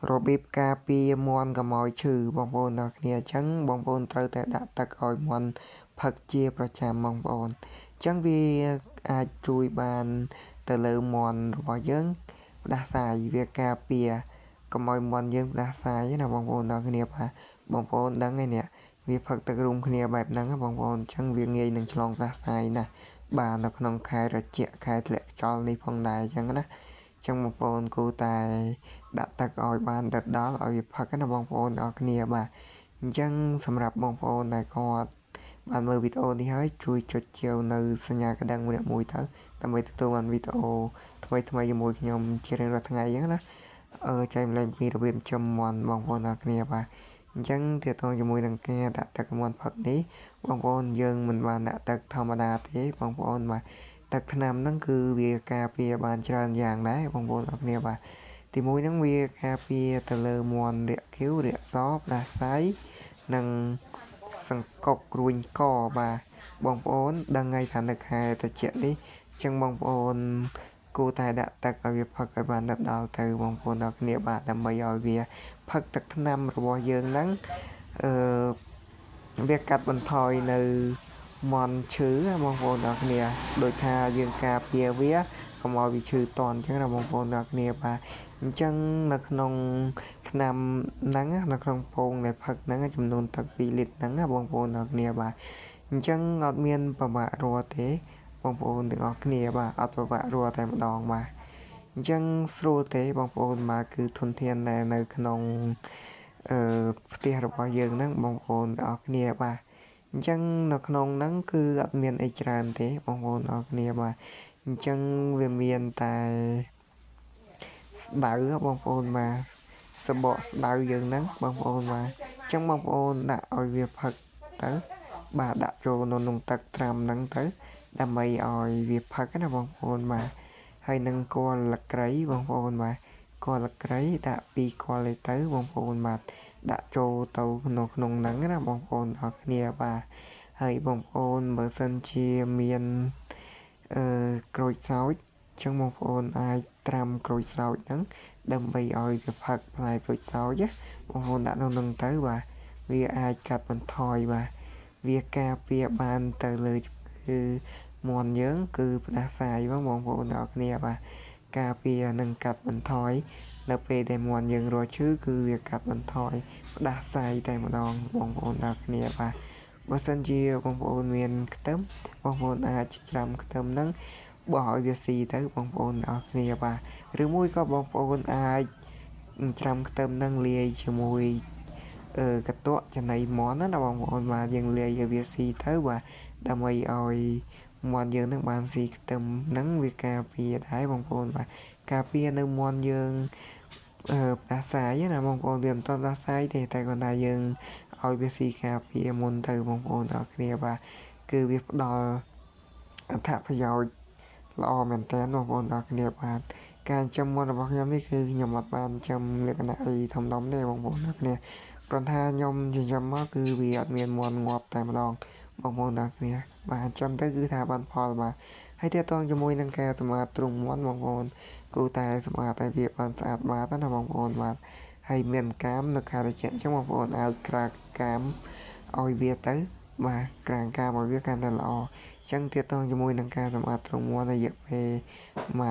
របៀបការពារមាន់កុំឲ្យឈឺបងប្អូនទាំងគ្នាអញ្ចឹងបងប្អូនត្រូវតែដាក់ទឹកឲ្យមាន់ផឹកជាប្រចាំបងប្អូនអញ្ចឹងវាអាចជួយបានទៅលើមាន់របស់យើងផ្ដាសាយវាការពារកុំឲ្យមាន់យើងផ្ដាសាយណាបងប្អូនទាំងគ្នាបាទបងប្អូនដឹងហើយនេះវាផឹកទឹករួមគ្នាបែបហ្នឹងបងប្អូនអញ្ចឹងវាងាយនឹងឆ្លងផ្ដាសាយណាបាទនៅក្នុងខែត្រជាក់ខែធ្លាក់ខ្យល់នេះផងដែរអញ្ចឹងណាចឹងបងប្អូនគួរតែដាក់ទឹកឲ្យបានដិតដល់ឲ្យវាផឹកណាបងប្អូនទាំងគ្នាបាទអញ្ចឹងសម្រាប់បងប្អូនដែលគាត់បានមើលវីដេអូនេះហើយជួយចុចជាវនៅសញ្ញាកណ្ដឹងម្នាក់មួយទៅដើម្បីទទួលបានវីដេអូថ្មីជាមួយខ្ញុំជារៀងរាល់ថ្ងៃអញ្ចឹងណាចែកម្លែកពីរបៀបចិញ្ចឹមមាន់បងប្អូនទាំងគ្នាបាទអញ្ចឹងទាក់ទងជាមួយនឹងការដាក់ទឹកមាន់ផឹកនេះបងប្អូនយើងមិនបានដាក់ទឹកធម្មតាទេបងប្អូនបាទទឹកថ្នាំហ្នឹងគឺវាការពារបានច្រើនយ៉ាងដែរបងប្អូនទាំងគ្នាបាទទីមួយហ្នឹងវាការពារទៅលើមាន់រាក់ខៀវរាក់សផ្ដាសាយនិងសង្កុករួញកបាទបងប្អូនដឹងហើយថានៅខែត្រជាក់នេះអញ្ចឹងបងប្អូនគួរតែដាក់ទឹកឲ្យវាផឹកឲ្យបានដល់ទៅបងប្អូនទាំងគ្នាបាទដើម្បីឲ្យវាផឹកទឹកថ្នាំរបស់យើងហ្នឹងវាកាត់បន្ថយនៅមាន់ឈឺបងប្អូនទាំងគ្នាដោយថាយើងការពារវាកុំឲ្យវាឈឺតន់អញ្ចឹងណាបងប្អូនទាំងគ្នាបាទអញ្ចឹងនៅក្នុងថ្នាំហ្នឹងនៅក្នុងពងដែលផឹកហ្នឹងចំនួនទឹក2លីត្រហ្នឹងបងប្អូនទាំងគ្នាបាទអញ្ចឹងអត់មានប្របាក់រាល់ទេបងប្អូនទាំងអស់គ្នាបាទអត់ប្របាក់រាល់តែម្ដងបាទអញ្ចឹងស្រួលទេបងប្អូនបាទគឺធនធានដែលនៅក្នុងផ្ទះរបស់យើងហ្នឹងបងប្អូនទាំងអស់គ្នាបាទអញ្ចឹងនៅក្នុងហ្នឹងគឺអត់មានអីច្រើនទេបងប្អូនទាំងអស់គ្នាបាទអញ្ចឹងវាមានតែស្ដៅបងប្អូនបាទសបកស្ដៅយើងហ្នឹងបងប្អូនបាទអញ្ចឹងបងប្អូនដាក់ឲ្យវាផឹកទៅបាទដាក់ចូលក្នុងទឹកត្រាំហ្នឹងទៅដើម្បីឲ្យវាផឹកណាបងប្អូនបាទហើយនឹងគល់លក្រីបងប្អូនបាទគល់លក្រីដាក់2គល់ឯទៅបងប្អូនបាទដាក់ចូលទៅក្នុងហ្នឹងណាបងប្អូនទាំងគ្នាបាទហើយបងប្អូនបើសិនជាមានក្រូចសើចអញ្ចឹងបងប្អូនអាចត្រាំក្រូចសើចហ្នឹងដើម្បីឲ្យវាផឹកផ្លែក្រូចសើចបងប្អូនដាក់ក្នុងហ្នឹងទៅបាទវាអាចកាត់បន្ថយបាទវាការពារបានទៅលើគឺមាន់យើងគឺផ្ដាសាយបងប្អូនទាំងគ្នាបាទការពារនិងកាត់បន្ថយនៅពេលដែលមាន់យើងរស់ឈឺគឺវាកាត់បន្ថយផ្ដាសាយតែម្ដងបងប្អូនទាំងគ្នាបាទបើសិនជាបងប្អូនមានខ្ទឹមបងប្អូនអាចច្រាំខ្ទឹមហ្នឹងបោះឲ្យវាស៊ីទៅបងប្អូនទាំងគ្នាបាទឬមួយក៏បងប្អូនអាចច្រាំខ្ទឹមហ្នឹងលាយជាមួយកន្ទក់ចំណីមាន់ណាបងប្អូនបាទយើងលាយឲ្យវាស៊ីទៅបាទដើម្បីឲ្យមាន់យើងនឹងបានស៊ីខ្ទឹមហ្នឹងវាការពារដែរបងប្អូនបាទការពារនៅមាន់យើងផ្ដាសាយណាបងប្អូនវាមិនទាន់ផ្ដាសាយទេតែគាត់ថាយើងឲ្យវាស៊ីការពារមុនទៅបងប្អូនទាំងគ្នាបាទគឺវាផ្ដល់អត្ថប្រយោជន៍ល្អមែនតើបងប្អូនទាំងគ្នាបាទការចិញ្ចឹមមាន់របស់ខ្ញុំនេះគឺខ្ញុំអត់បានចិញ្ចឹមលក្ខណៈអីធំដុំទេបងប្អូនទាំងគ្នាគ្រាន់ថាខ្ញុំចិញ្ចឹមមកគឺវាអត់មានមាន់ងាប់តែម្ដងបងប្អូនទាំងគ្នាបាទចិញ្ចឹមទៅគឺថាបានផលបាទហើយទាក់ទងជាមួយនឹងការសម្អាតទ្រុងមាន់បងប្អូនគួរតែសម្អាតឲ្យវាបានស្អាតបាតណាបងប្អូនបាទហើយមានកាមនៅខែត្រជាក់អញ្ចឹងបងប្អូនអាចក្រាកាមឲ្យវាទៅបាទក្រាកាមឲ្យវាកាន់តែល្អអញ្ចឹងទាក់ទងជាមួយនឹងការសម្អាតទ្រុងមាន់រយៈពេល